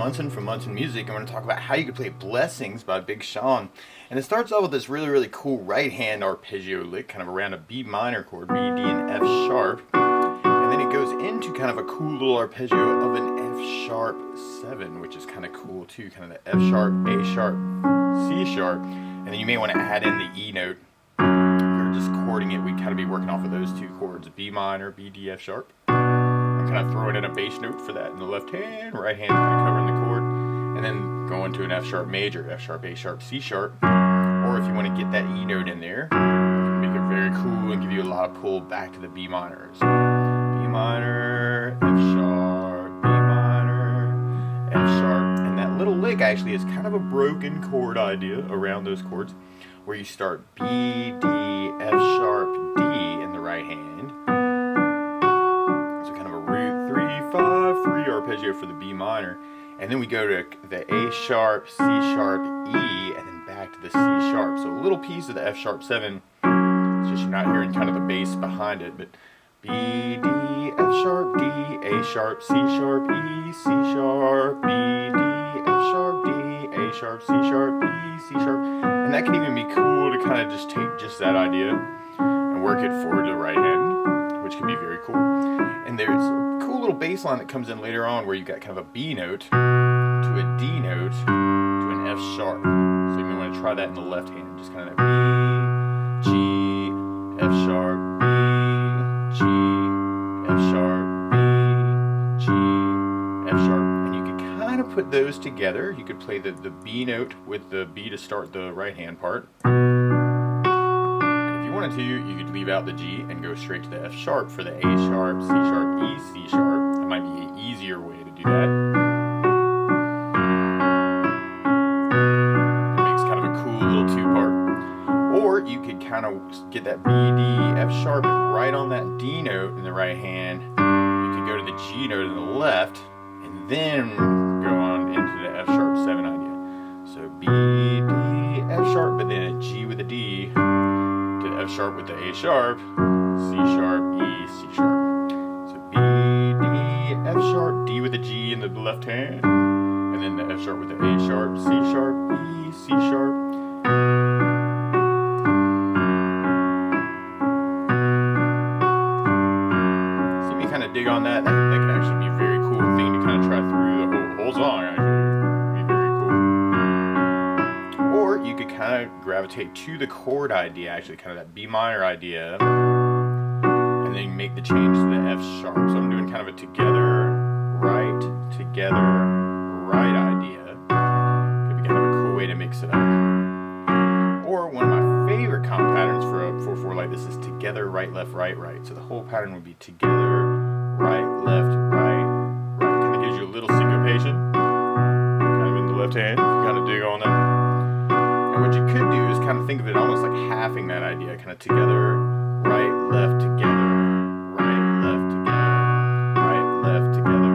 Munson from Munson Music, and we're going to talk about how you can play Blessings by Big Sean. And it starts off with this really cool right hand arpeggio lick, kind of around a B minor chord, B, D, and F sharp. And then it goes into kind of a cool little arpeggio of an F sharp 7, which is kind of cool too, kind of the F sharp, A sharp, C sharp. And then you may want to add in the E note. If you're just chording it, we'd kind of be working off of those two chords, B minor, B, D, F sharp. Kind of throwing in a bass note for that in the left hand, right hand kind of covering the chord, and then going to an F sharp major, F sharp, A sharp, C sharp, or if you want to get that E note in there, make it very cool and give you a lot of pull back to the B minors. B minor, F sharp, B minor, F sharp, and that little lick actually is kind of a broken chord idea around those chords, where you start B, D, F sharp, D in the right hand. 3 arpeggio for the B minor, and then we go to the A sharp, C sharp, E, and then back to the C sharp. So a little piece of the F sharp 7, it's just you're not hearing kind of the bass behind it, but B, D, F sharp, D, A sharp, C sharp, E, C sharp, B, D, F sharp, D, A sharp, C sharp, E, C sharp, and that can even be cool to kind of just take just that idea and work it forward to the right hand, which can be very cool. And there's a cool little bass line that comes in later on where you got kind of a B note to a D note to an F sharp. So you may want to try that in the left hand, just kind of B, G, F sharp, B, G, F sharp, B, G, F sharp. And you could kind of put those together. You could play the B note with the B to start the right hand part. Wanted to, you could leave out the G and go straight to the F sharp for the A sharp, C sharp, E, C sharp. That might be an easier way to do that. It makes kind of a cool little 2-part. Or you could kind of get that B, D, F sharp right on that D note in the right hand. You could go to the G note in the left and then go on into the F sharp 7 idea. So B, D, F sharp, but then a G with a D. F sharp with the A sharp, C sharp, E, C sharp. So B, D, F sharp, D with the G in the left hand, and then the F sharp with the A sharp, C sharp, E, C sharp. See me kind of dig on that. That can actually be a very cool thing to kind of try through the whole song, actually. You could kind of gravitate to the chord idea, actually, kind of that B minor idea, and then make the change to the F sharp. So I'm doing kind of a together, right idea. Could be kind of a cool way to mix it up. Or one of my favorite comp patterns for a 4/4 like this is together, right, left, right, right. So the whole pattern would be together, right, left, right, right. Kind of gives you a little syncopation, kind of in the left hand. If you kind of dig on that. What you could do is kind of think of it almost like halving that idea, kind of together, right, left, together, right, left, together, right, left, together,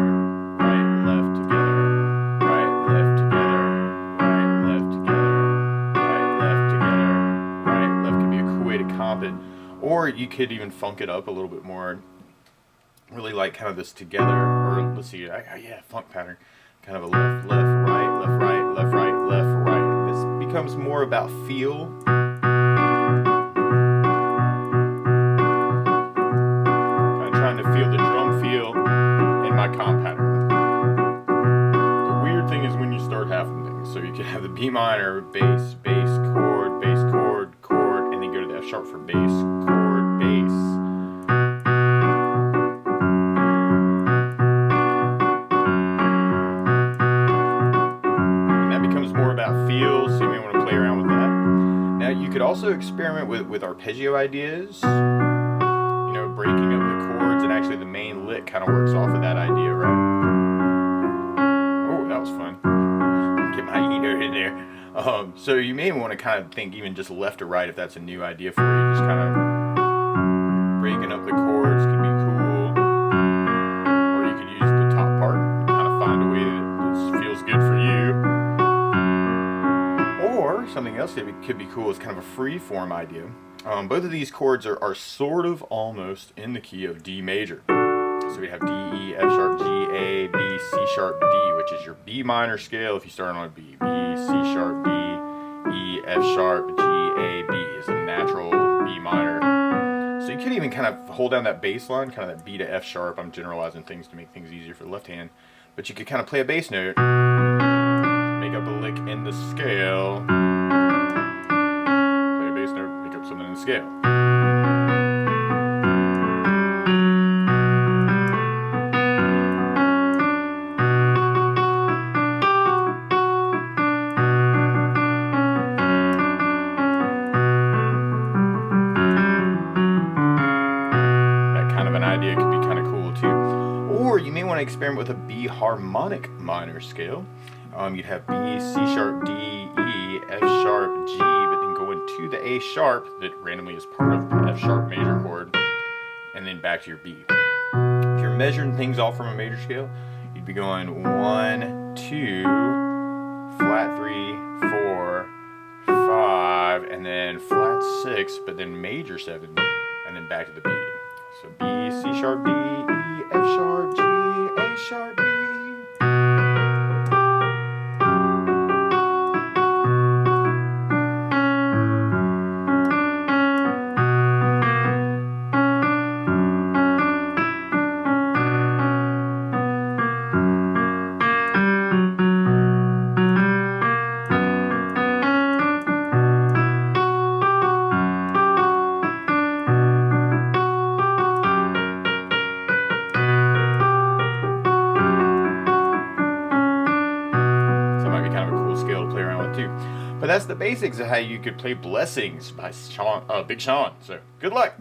right, left, together, right, left, together, right, left, together, right, left, together, right, left could be a cool way to comp it. Or you could even funk it up a little bit more, really like kind of this together, or let's see, yeah, funk pattern, kind of a left, left, right, left, right, left, right, left, right. Becomes more about feel. Kind of trying to feel the drum feel in my comp pattern. The weird thing is when you start halving things. So you can have the B minor, bass, chord, chord, and then go to the F sharp for bass, chord, bass. Feel, so you may want to play around with that. Now you could also experiment with arpeggio ideas, you know, breaking up the chords, and actually the main lick kind of works off of that idea, right? Oh, that was fun. Get my E note in there. So you may want to kind of think even just left or right if that's a new idea for you. Just kind of breaking up the chords could be cool. Or you could use the top part and kind of find a way that feels good for you. Or something else that could be cool is kind of a free form idea. Both of these chords are sort of almost in the key of D major. So So we have D, E, F sharp, G, A, B, C sharp, D, which is your B minor scale if you start on a B. B, C sharp, D, E, F sharp, G, A, B is a natural B minor. So you could even kind of hold down that bass line, kind of that B to F sharp. I'm generalizing things to make things easier for the left hand. But you could kind of play a bass note, make up a lick in the scale, play a bass note, make up something in the scale. An idea could be kind of cool too. Or you may want to experiment with a B harmonic minor scale. You'd have B, C sharp, D, E, F sharp, G, but then go into the A sharp that randomly is part of the F sharp major chord, and then back to your B. If you're measuring things off from a major scale, you'd be going 1, 2, flat 3, 4, 5, and then flat 6, but then major 7, and then back to the B. So B, C sharp, D, E, F sharp, G, A sharp, B. Scale to play around with too. But that's the basics of how you could play Blessings by Big Sean. So good luck.